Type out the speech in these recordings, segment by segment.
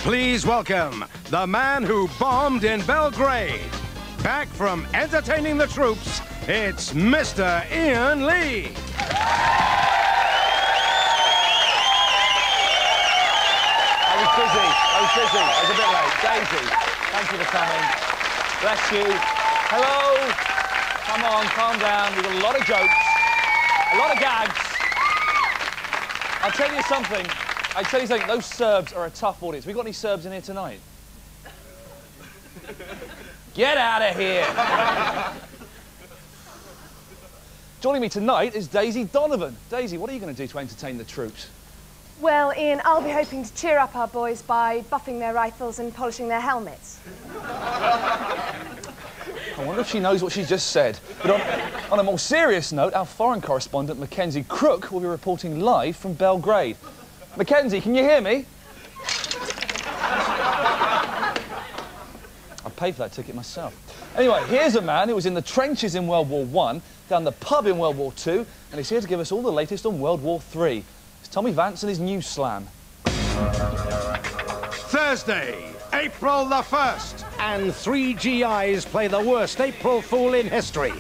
Please welcome the man who bombed in Belgrade. Back from entertaining the troops, it's Mr. Iain Lee. I was busy. I was a bit late. Daisy, thank you for coming. Bless you. Hello. Come on, calm down. We've got a lot of jokes, a lot of gags. I'll tell you something. Those Serbs are a tough audience. We got any Serbs in here tonight? Get out of here. Joining me tonight is Daisy Donovan. Daisy, what are you going to do to entertain the troops? Well, Iain, I'll be hoping to cheer up our boys by buffing their rifles and polishing their helmets. I wonder if she knows what she just said. But on a more serious note, our foreign correspondent, Mackenzie Crook, will be reporting live from Belgrade. Mackenzie, can you hear me? I paid for that ticket myself. Anyway, here's a man who was in the trenches in World War I, down the pub in World War II, and he's here to give us all the latest on World War III. It's Tommy Vance and his news slam. Thursday, April the 1st, and 3 GIs play the worst April Fool in history.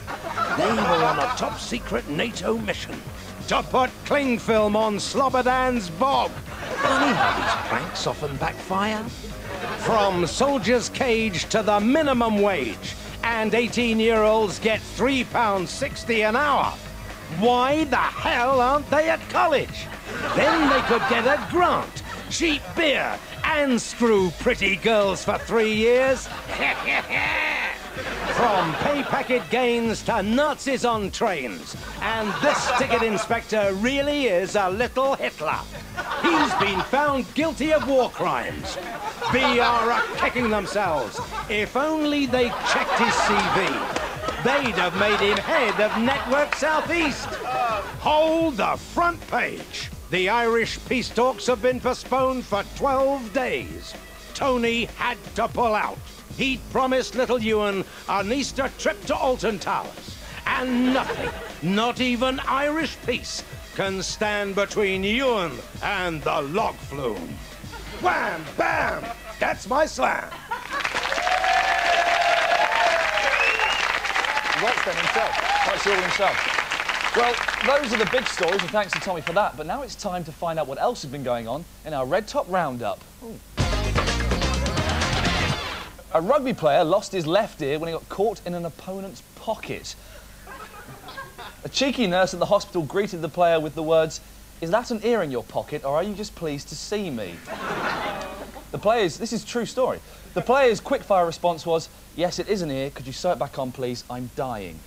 They were on a top-secret NATO mission to put cling film on Slobodan's Bog. Funny how these pranks often backfire. From soldier's cage to the minimum wage, and 18-year-olds get £3.60 an hour. Why the hell aren't they at college? Then they could get a grant, cheap beer, and screw pretty girls for 3 years. From pay packet gains to Nazis on trains. And this ticket inspector really is a little Hitler. He's been found guilty of war crimes. BR are kicking themselves. If only they checked his CV. They'd have made him head of Network Southeast. Hold the front page. The Irish peace talks have been postponed for 12 days. Tony had to pull out. He'd promised little Ewan an Easter trip to Alton Towers. And nothing, not even Irish peace, can stand between Ewan and the log flume. Wham, bam, that's my slam. He writes them himself. Writes it all himself. Well, those are the big stories, and thanks to Tommy for that. But now it's time to find out what else has been going on in our Red Top Roundup. Ooh. A rugby player lost his left ear when he got caught in an opponent's pocket. A cheeky nurse at the hospital greeted the player with the words, "Is that an ear in your pocket, or are you just pleased to see me?" This is a true story. The player's quick-fire response was, "Yes, it is an ear. Could you sew it back on, please? I'm dying."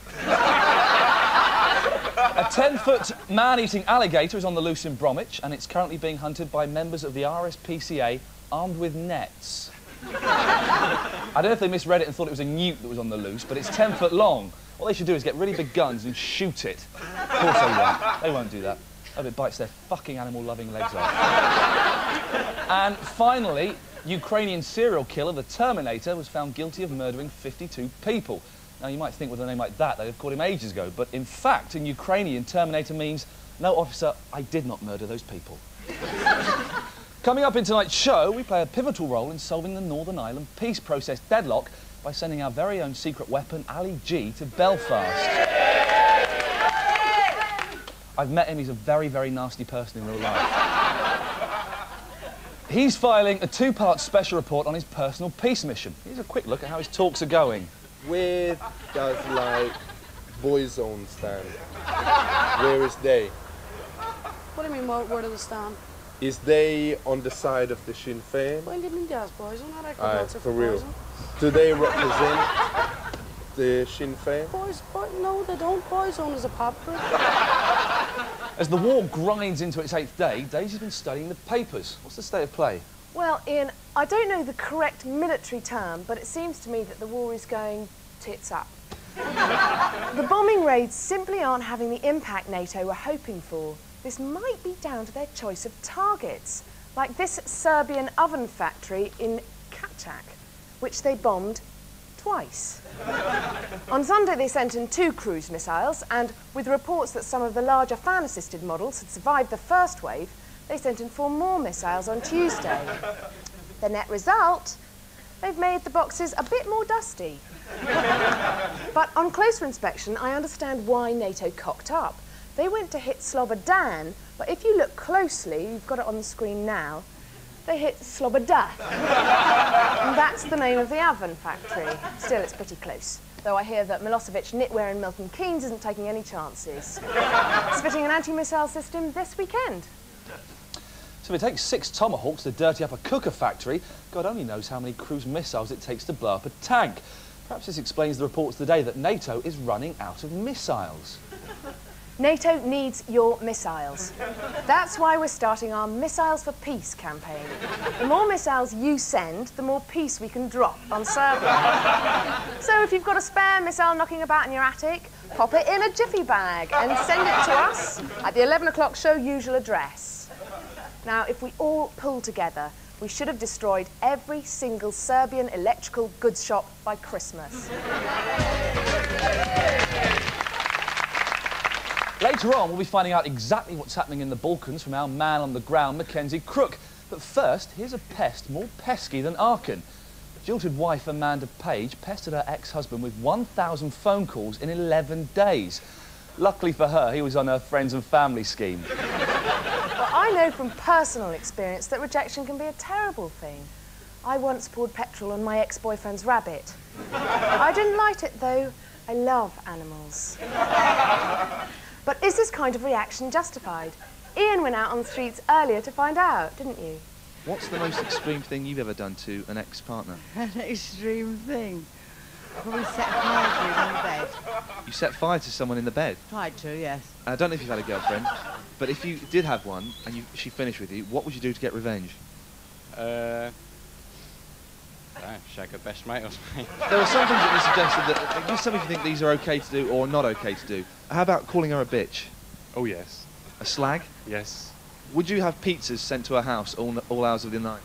A 10-foot man-eating alligator is on the loose in Bromwich, and it's currently being hunted by members of the RSPCA armed with nets. I don't know if they misread it and thought it was a newt that was on the loose, but it's 10 foot long. What they should do is get really big guns and shoot it. Of course they won't. They won't do that. I hope it bites their fucking animal-loving legs off. And finally, Ukrainian serial killer, the Terminator, was found guilty of murdering 52 people. Now, you might think with a name like that, they'd have caught him ages ago, but in fact, in Ukrainian, Terminator means, "No, officer, I did not murder those people." Coming up in tonight's show, we play a pivotal role in solving the Northern Ireland peace process deadlock by sending our very own secret weapon, Ali G, to Belfast. I've met him, he's a very, very nasty person in real life. He's filing a 2-part special report on his personal peace mission. Here's a quick look at how his talks are going. Where does, like, Boyzone stand? Where is they? What do you mean, where do they stand? Is they on the side of the Sinn Féin? Well, you mean that's Boyzone? I reckon Aye, that's for real. Do they represent the Sinn Féin? No, they don't. Boyzone is a pub group. As the war grinds into its 8th day, Daisy's been studying the papers. What's the state of play? Well, Iain, I don't know the correct military term, but it seems to me that the war is going tits up. The bombing raids simply aren't having the impact NATO were hoping for. This might be down to their choice of targets, like this Serbian oven factory in Kačak, which they bombed twice. On Sunday, they sent in 2 cruise missiles, and with reports that some of the larger fan-assisted models had survived the first wave, they sent in 4 more missiles on Tuesday. The net result? They've made the boxes a bit more dusty. But on closer inspection, I understand why NATO cocked up. They went to hit Slobber Dan, but if you look closely, you've got it on the screen now, they hit Slobber Da. And that's the name of the oven factory. Still, it's pretty close. Though I hear that Milosevic knitwear in Milton Keynes isn't taking any chances. It's fitting an anti-missile system this weekend. So if it takes 6 tomahawks to dirty up a cooker factory, God only knows how many cruise missiles it takes to blow up a tank. Perhaps this explains the reports today that NATO is running out of missiles. NATO needs your missiles. That's why we're starting our Missiles for Peace campaign. The more missiles you send, the more peace we can drop on Serbia. So if you've got a spare missile knocking about in your attic, pop it in a jiffy bag and send it to us at the 11 o'clock show usual address. Now, if we all pull together, we should have destroyed every single Serbian electrical goods shop by Christmas. Later on, we'll be finding out exactly what's happening in the Balkans from our man on the ground, Mackenzie Crook. But first, here's a pest more pesky than Arkin. Jilted wife Amanda Page pestered her ex-husband with 1,000 phone calls in 11 days. Luckily for her, he was on her friends and family scheme. Well, I know from personal experience that rejection can be a terrible thing. I once poured petrol on my ex-boyfriend's rabbit. I didn't like it, though. I love animals. But is this kind of reaction justified? Iain went out on the streets earlier to find out, didn't you? What's the most extreme thing you've ever done to an ex-partner? An extreme thing? Probably set fire to him in the bed. You set fire to someone in the bed? Tried to, yes. I don't know if you've had a girlfriend, but if you did have one and she finished with you, what would you do to get revenge? Shag her best mate or something. There are some things that you suggested that just some of you think these are okay to do or not okay to do. How about calling her a bitch? Oh, yes. A slag? Yes. Would you have pizzas sent to her house all hours of the night?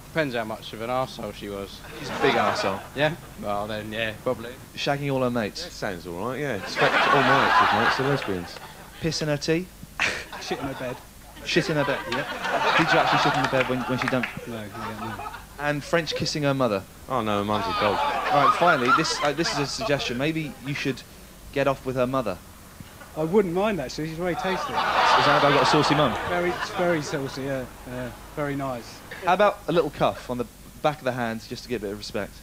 Depends how much of an arsehole she was. She's a big arsehole. Yeah? Well, then, yeah, probably. Shagging all her mates? That sounds all right, yeah. Expect all my exes, mates are lesbians. Piss in her tea? Shit in her bed. Shit in her bed? Yeah. Did you actually shit in the bed when she dumped? No. And French kissing her mother? Oh no, her mum's a dog. All right, finally, this is a suggestion. Maybe you should get off with her mother. I wouldn't mind actually. She's very tasty. Has Annabelle got a saucy mum? Very saucy. Yeah, very nice. How about a little cuff on the back of the hand just to get a bit of respect?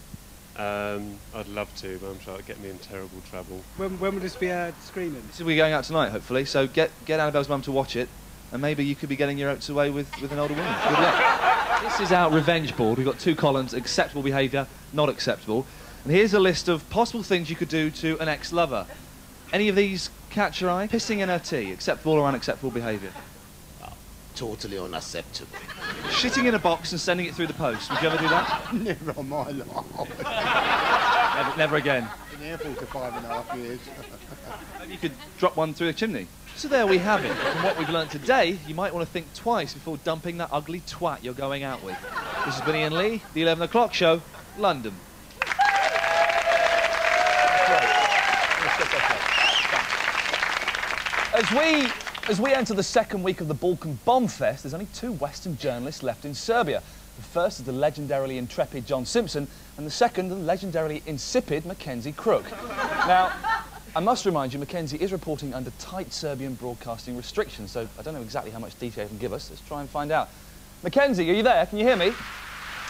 I'd love to, but I'm sure it'd get me in terrible trouble. When will this be screening? This is we're going out tonight, hopefully. So get Annabelle's mum to watch it, and maybe you could be getting your oats away with an older woman. Good luck. This is our revenge board. We've got 2 columns: acceptable behaviour, not acceptable. And here's a list of possible things you could do to an ex-lover. Any of these catch your eye? Pissing in her tea, acceptable or unacceptable behaviour? Totally unacceptable. Shitting in a box and sending it through the post. Would you ever do that? Never on my life. Never again. Been here for 5.5 years. Maybe you could drop one through a chimney. So there we have it. From what we've learnt today, you might want to think twice before dumping that ugly twat you're going out with. This has been Iain Lee, the 11 o'clock show, London. As we enter the second week of the Balkan Bomb Fest, there's only 2 Western journalists left in Serbia. The first is the legendarily intrepid John Simpson, and the second, the legendarily insipid Mackenzie Crook. Now, I must remind you, Mackenzie is reporting under tight Serbian broadcasting restrictions, so I don't know exactly how much detail he can give us. Let's try and find out. Mackenzie, are you there? Can you hear me?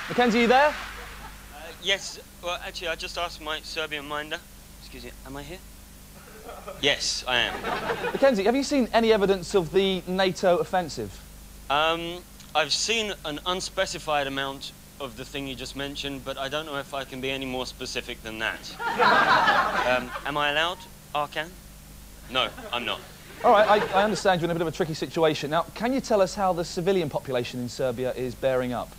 Mackenzie, are you there? Yes. Well, actually, I just asked my Serbian minder. Excuse me, am I here? Yes, I am. Mackenzie, have you seen any evidence of the NATO offensive? I've seen an unspecified amount of the thing you just mentioned, but I don't know if I can be any more specific than that. Am I allowed, Arkan? No, I'm not. All right, I understand you're in a bit of a tricky situation. Now, can you tell us how the civilian population in Serbia is bearing up?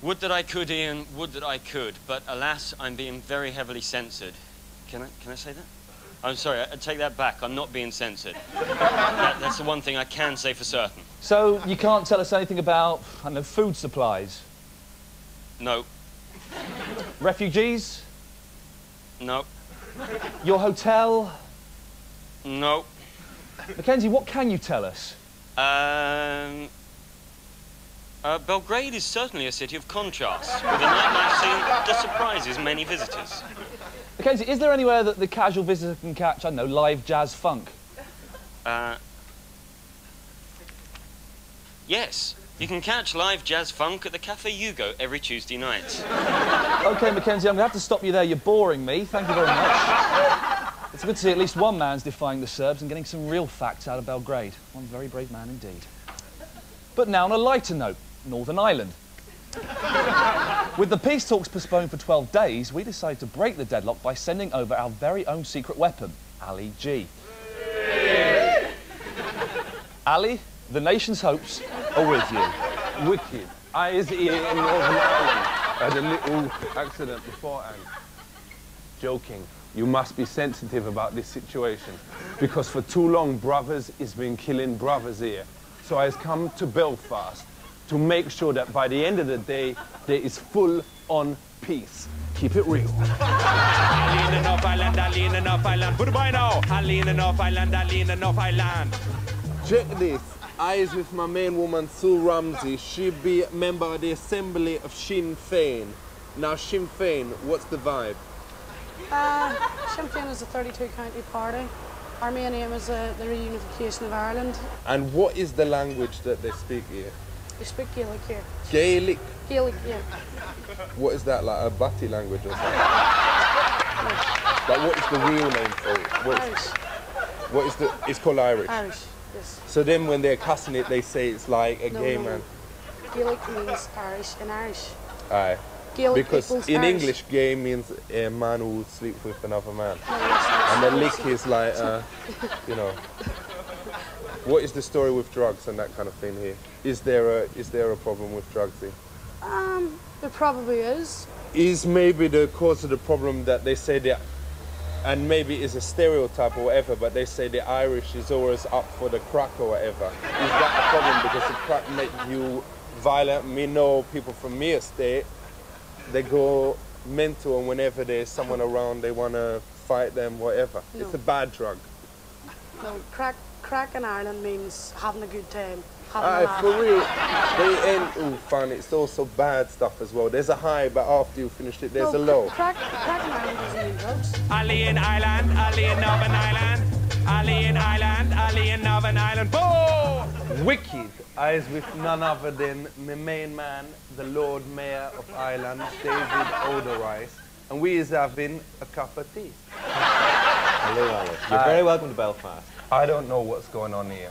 Would that I could, Iain, would that I could, but alas, I'm being very heavily censored. Can I say that? I'm sorry, I take that back. I'm not being censored. That's the one thing I can say for certain. So you can't tell us anything about, I don't know, food supplies? No. Refugees? No. Your hotel? No. Mackenzie, what can you tell us? Belgrade is certainly a city of contrasts, with a nightlife scene that surprises many visitors. Mackenzie, is there anywhere that the casual visitor can catch, I don't know, live jazz funk? Yes. You can catch live jazz funk at the Cafe Hugo every Tuesday night. OK, Mackenzie, I'm going to have to stop you there. You're boring me. Thank you very much. It's good to see at least one man's defying the Serbs and getting some real facts out of Belgrade. One very brave man indeed. But now on a lighter note, Northern Ireland. With the peace talks postponed for 12 days, we decided to break the deadlock by sending over our very own secret weapon, Ali G. Ali, the nation's hopes are with you. Wicked. I was here in Northern Ireland. I had a little accident beforehand. Joking. You must be sensitive about this situation because for too long brothers has been killing brothers here. So I has come to Belfast to make sure that by the end of the day there is full-on peace. Keep it real. I lean enough island. Goodbye now. I lean enough island. Check this. I is with my main woman, Sue Ramsey. She be a member of the Assembly of Sinn Féin. Now, Sinn Féin, what's the vibe? Sinn Féin is a 32-county party. Our main aim is the reunification of Ireland. And what is the language that they speak here? They speak Gaelic here. Gaelic? Gaelic, yeah. What is that, like a Bati language or something? Like, what is the real name for it? Irish. What is the... It's called Irish? Irish, yes. So then when they're cussing it, they say it's like a gay man? Gaelic means Irish in Irish. Aye. Gaelic because in Irish. English, gay means a man who sleeps with another man. No, yes, and the lick is like, you know. What is the story with drugs and that kind of thing here? Is there a problem with drugs here? There probably is. Is maybe the cause of the problem that they say that, and maybe it's a stereotype or whatever, but they say the Irish is always up for the crack or whatever. Is that a problem because the crack make you violent? Me know people from my estate, they go mental and whenever there's someone around they want to fight them, whatever. No. It's a bad drug. No, crack in Ireland means having a good time. For real, they ain't all fun. It's also bad stuff as well. There's a high, but after you finished it, there's a low. Crack in Ireland doesn't mean drugs. Ali in Ireland, Ali in Northern Ireland. Ali in Ireland, Ali in Northern Ireland. Boom! Wicked. I was with none other than my main man, the Lord Mayor of Ireland, David O'Dorice, and we is having a cup of tea. Hello, Alice. You're very welcome to Belfast. I don't know what's going on here.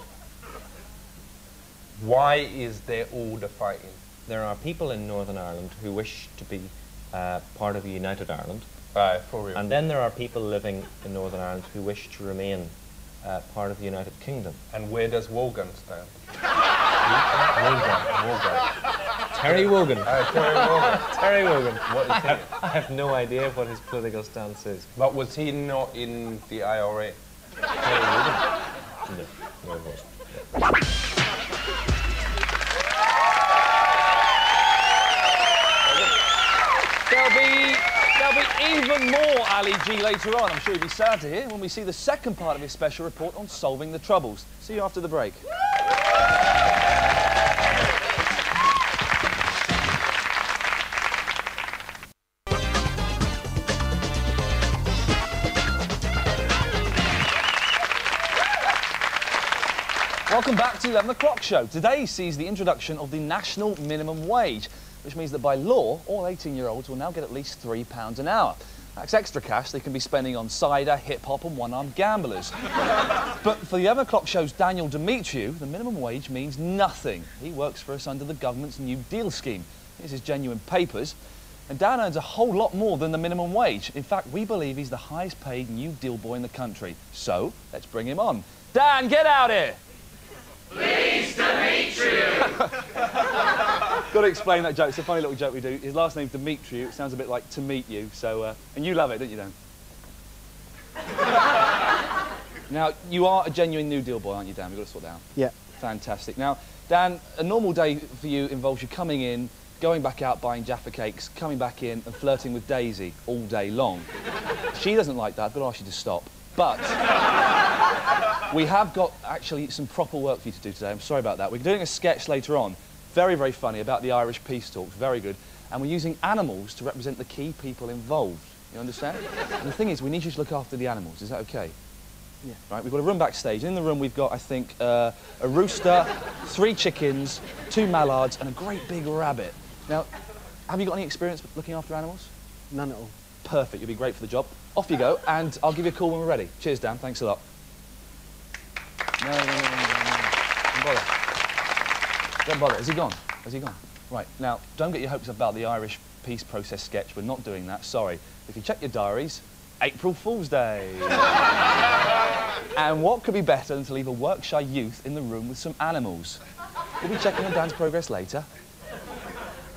Why is there all the fighting? There are people in Northern Ireland who wish to be part of a united Ireland. For real. And then there are people living in Northern Ireland who wish to remain part of the United Kingdom. And where does Wogan stand? Terry Wogan. Terry Wogan. Terry Wogan. What is he? I have no idea what his political stance is. But was he not in the IRA? Terry Wogan? No, he wasn't. There'll be even more Ali G later on. I'm sure you'll be sad to hear when we see the second part of his special report on solving the troubles. See you after the break. Welcome back to 11 O'Clock Show. Today sees the introduction of the national minimum wage, which means that by law, all 18-year-olds will now get at least £3 an hour. That's extra cash they can be spending on cider, hip-hop and one-armed gamblers. But for the 11 O'Clock Show's Daniel Demetriou, the minimum wage means nothing. He works for us under the government's New Deal scheme. Here's his genuine papers. And Dan earns a whole lot more than the minimum wage. In fact, we believe he's the highest paid New Deal boy in the country. So, let's bring him on. Dan, get out here! Please, Demetriou! Got to explain that joke. It's a funny little joke we do. His last name's Demetriou. It sounds a bit like to meet you. So, and you love it, don't you, Dan? Now, you are a genuine New Deal boy, aren't you, Dan? We've got to sort that out. Yeah. Fantastic. Now, Dan, a normal day for you involves you coming in, going back out buying Jaffa cakes, coming back in and flirting with Daisy all day long. She doesn't like that. I've got to ask you to stop. But we have got actually some proper work for you to do today. I'm sorry about that. We're doing a sketch later on, Very, very funny, about the Irish peace talks, very good. And we're using animals to represent the key people involved. You understand? And the thing is, we need you to look after the animals. Is that okay? Yeah. Right, we've got a room backstage. In the room, we've got, I think, a rooster, 3 chickens, 2 mallards, and a great big rabbit. Now, have you got any experience with looking after animals? None at all. Perfect, you'll be great for the job. Off you go, and I'll give you a call when we're ready. Cheers, Dan, thanks a lot. No. Don't bother. Don't bother. Has he gone? Has he gone? Right, now, don't get your hopes up about the Irish peace process sketch. We're not doing that, sorry. If you check your diaries, April Fool's Day. And what could be better than to leave a work-shy youth in the room with some animals? We'll be checking on Dan's progress later.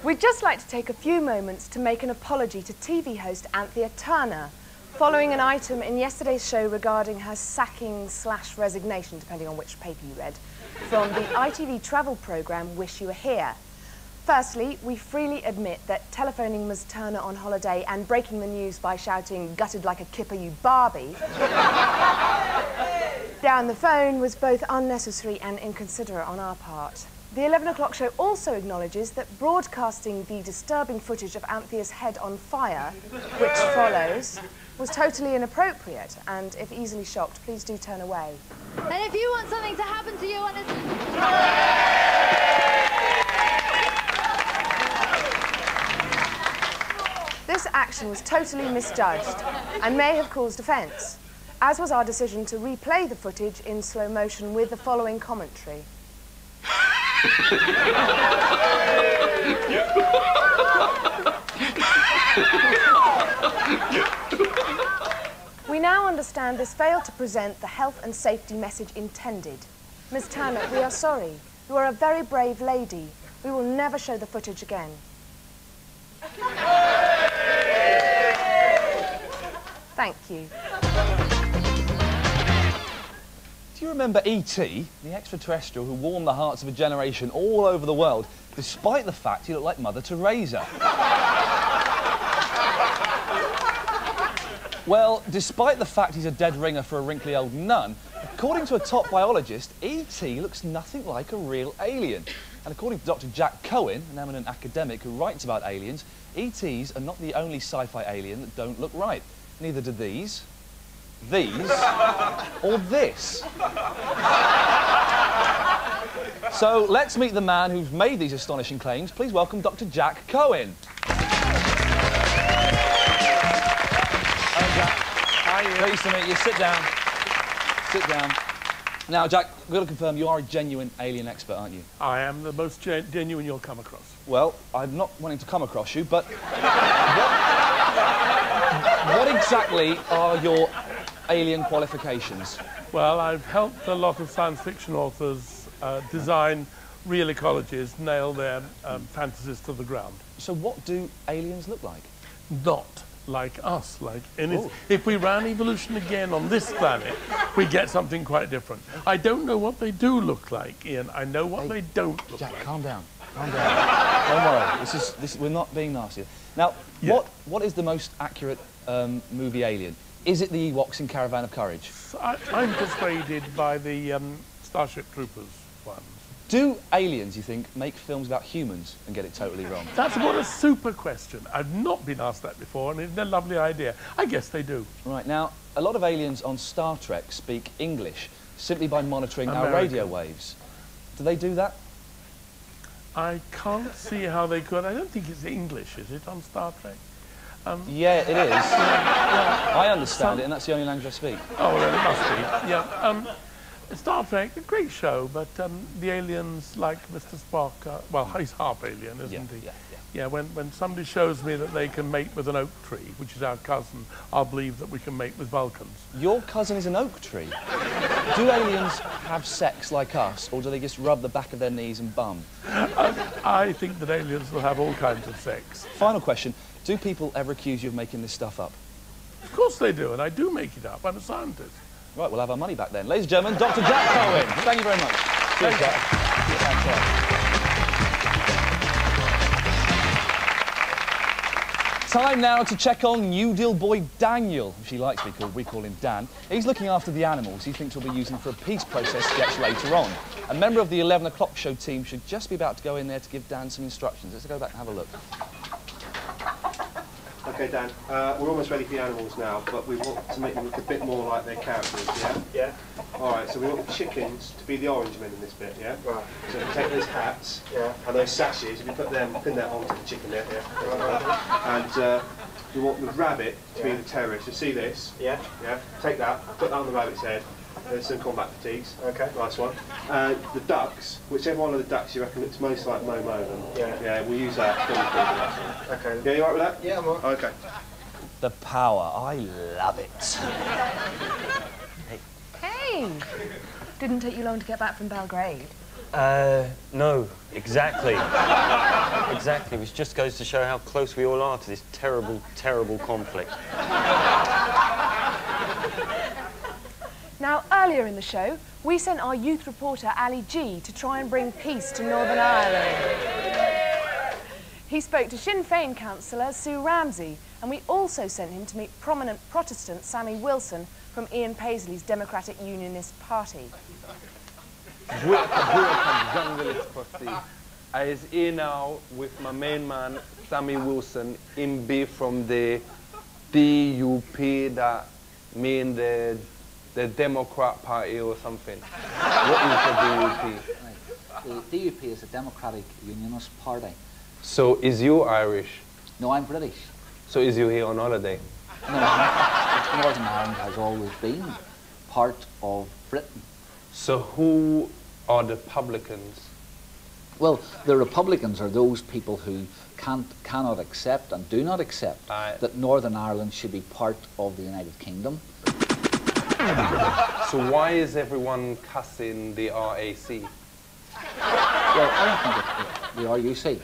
We'd just like to take a few moments to make an apology to TV host Anthea Turner, following an item in yesterday's show regarding her sacking/resignation, depending on which paper you read, from the ITV travel programme Wish You Were Here. Firstly, we freely admit that telephoning Ms Turner on holiday and breaking the news by shouting, "Gutted like a kipper, you Barbie," down the phone was both unnecessary and inconsiderate on our part. The 11 o'clock show also acknowledges that broadcasting the disturbing footage of Anthea's head on fire, which follows, was totally inappropriate, and if easily shocked, please do turn away. And if you want something to happen to you on a... This action was totally misjudged and may have caused offence, as was our decision to replay the footage in slow motion with the following commentary. We now understand this failed to present the health and safety message intended. Ms Turner, we are sorry. You are a very brave lady. We will never show the footage again. Thank you. Do you remember E.T., the extraterrestrial who warmed the hearts of a generation all over the world, despite the fact he looked like Mother Teresa? Well, despite the fact he's a dead ringer for a wrinkly old nun, according to a top biologist, E.T. looks nothing like a real alien. And according to Dr. Jack Cohen, an eminent academic who writes about aliens, E.T.s are not the only sci-fi alien that don't look right. Neither do these, or this. So let's meet the man who's made these astonishing claims. Please welcome Dr. Jack Cohen. Hello, Jack. How are you? Pleased to meet you. Sit down. Sit down. Now, Jack, I've got to confirm you are a genuine alien expert, aren't you? I am the most genuine you'll come across. Well, I'm not wanting to come across you, but what exactly are your alien qualifications? Well, I've helped a lot of science fiction authors design real ecologies, nail their fantasies to the ground. So what do aliens look like? Not like us. If we ran evolution again on this planet, we get something quite different. I don't know what they do look like, Ian. I know what they don't look Jack, like. calm down. Calm down. Don't worry. We're not being nasty. Now, Yeah. what is the most accurate movie alien? Is it the Ewoks in Caravan of Courage? I'm persuaded by the Starship Troopers ones. Do aliens, you think, make films about humans and get it totally wrong? That's what a super question. I've not been asked that before, and it's a lovely idea. I guess they do. Right, now, a lot of aliens on Star Trek speak English simply by monitoring our radio waves. Do they do that? I can't see how they could. I don't think it's English, is it, on Star Trek? Yeah, it is. I understand it, and that's the only language I speak. Oh, well, then it must be. Yeah. Star Trek, a great show, but the aliens, like Mr. Spock, well, he's half alien, isn't he? Yeah, when somebody shows me that they can mate with an oak tree, which is our cousin, I'll believe that we can mate with Vulcans. Your cousin is an oak tree? Do aliens have sex like us, or do they just rub the back of their knees and bum? I think that aliens will have all kinds of sex. Final question. Do people ever accuse you of making this stuff up? Of course they do, and I do make it up. I'm a scientist. Right, we'll have our money back then. Ladies and gentlemen, Dr. Jack Cohen. Thank you very much. Cheers, Jack. time now to check on New Deal boy Daniel, if she likes to be called. We call him Dan. He's looking after the animals he thinks we'll be using for a peace process sketch later on. A member of the 11 o'clock show team should just be about to go in there to give Dan some instructions. Let's go back and have a look. Okay, Dan, we're almost ready for the animals now, but we want to make them look a bit more like their characters, yeah? Yeah. All right, so we want the chickens to be the orange men in this bit, yeah? Right. So if we take those hats and those sashes, we put them, pin that onto the chicken there, yeah? And we want the rabbit to be the terrorist. You see this? Yeah. Yeah. Take that, put that on the rabbit's head. There's some combat fatigues. Okay. Nice one. The ducks, whichever one of the ducks you reckon looks most like Momo, then yeah, we'll use that. Okay. Yeah, you alright with that? Yeah, I'm alright. Okay. The power, I love it. Hey! Didn't take you long to get back from Belgrade. No, exactly. Exactly, which just goes to show how close we all are to this terrible, terrible conflict. Now, earlier in the show, we sent our youth reporter, Ali G, to try and bring peace to Northern Ireland. He spoke to Sinn Féin councillor Sue Ramsey, and we also sent him to meet prominent Protestant Sammy Wilson from Ian Paisley's Democratic Unionist Party. I is here now with my main man, Sammy Wilson, in B from the DUP, that mean the Democrat Party or something. What is the DUP? The DUP is a Democratic Unionist Party. So is you Irish? No, I'm British. So is you here on holiday? No, Northern Ireland has always been part of Britain. So who are the Republicans? Well, the Republicans are those people who cannot accept and do not accept that Northern Ireland should be part of the United Kingdom. So why is everyone cussing the RAC? Well, I don't think it's the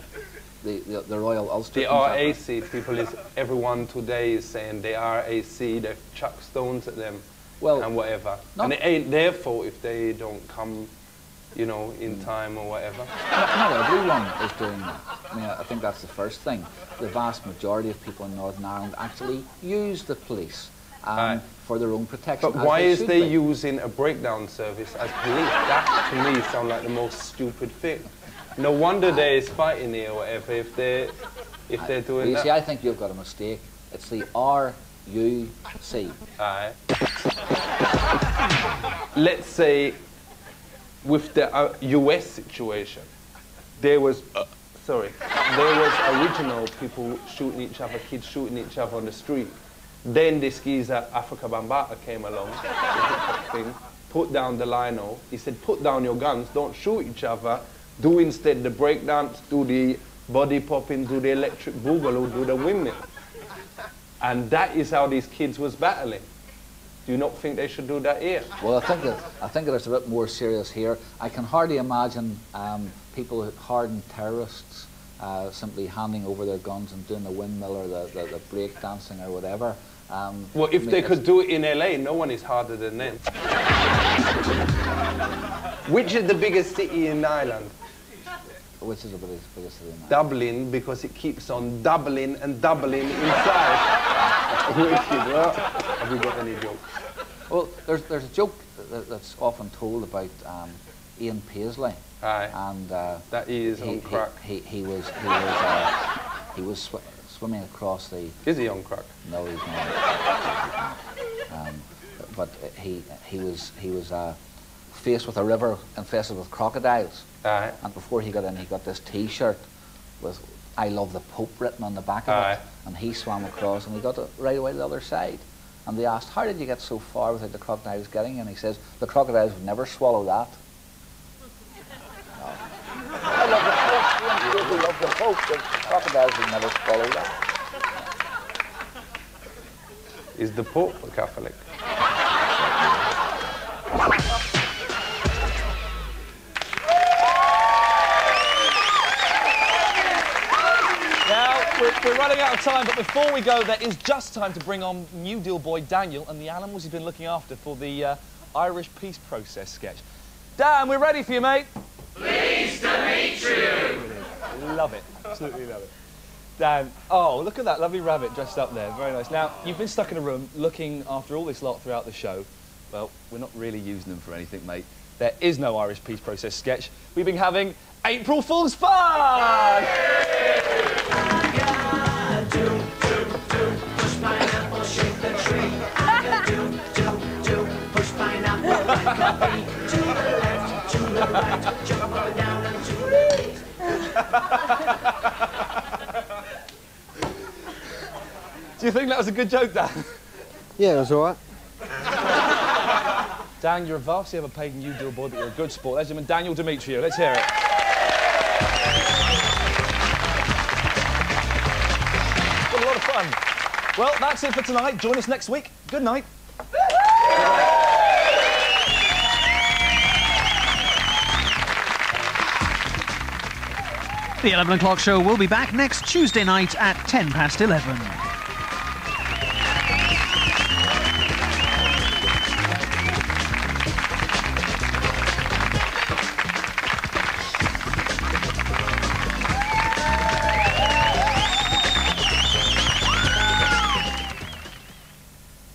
RUC, the Royal Ulster. The RAC, people is, everyone today is saying the RAC, they've chucked stones at them and whatever. And it ain't their fault if they don't come, you know, in time or whatever. Not everyone is doing that. I mean, I think that's the first thing. The vast majority of people in Northern Ireland actually use the police for their own protection. But why is they using a breakdown service as police? That, to me, sounds like the most stupid thing. No wonder there is fighting here or whatever if they're doing you that. See, I think you've got a mistake. It's the RUC. Let's say with the US situation, there was original people shooting each other, kids shooting each other on the street. Then this geezer, Africa Bambata, came along, put down the lino. He said, put down your guns, don't shoot each other. Do instead the breakdance, do the body popping, do the electric boogaloo, do the windmill. And that is how these kids was battling. Do you not think they should do that here? Well, I think that it's a bit more serious here. I can hardly imagine people, hardened terrorists, simply handing over their guns and doing the windmill or the break dancing or whatever. Well, if they could do it in LA, no one is harder than them. Which is the biggest city in Ireland? Which is the biggest city in Ireland? Dublin, because it keeps on doubling and doubling in size. Well, have we got any jokes? Well, there's a joke that's often told about Iain Paisley. And that he is on crack. He was swimming across the. Is he on crack? No, he's not. But he was faced with a river infested with crocodiles. And before he got in, he got this T-shirt with "I love the Pope" written on the back of it. And he swam across, and he got it right away to the other side. And they asked, "How did you get so far without the crocodiles getting in?" And he says, "The crocodiles would never swallow that." I love the Pope. I love the Pope. The crocodiles would never swallow that. Is the Pope a Catholic? We're running out of time, but before we go, there is just time to bring on New Deal boy Daniel and the animals he's been looking after for the Irish peace process sketch. Dan, we're ready for you, mate. Pleased to meet you. Love it. Absolutely love it. Dan, oh, look at that lovely rabbit dressed up there. Very nice. Now, you've been stuck in a room looking after all this lot throughout the show. Well, we're not really using them for anything, mate. There is no Irish Peace Process sketch. We've been having April Fool's fun! Do you think that was a good joke, Dan? Yeah, it was all right. Dan, you're a vastly overpaid and you do a boy, but you're a good sport. Ladies and gentlemen, Daniel Demetriou. Let's hear it. What a lot of fun. Well, that's it for tonight. Join us next week. Good night. The 11 o'clock show will be back next Tuesday night at 11:10.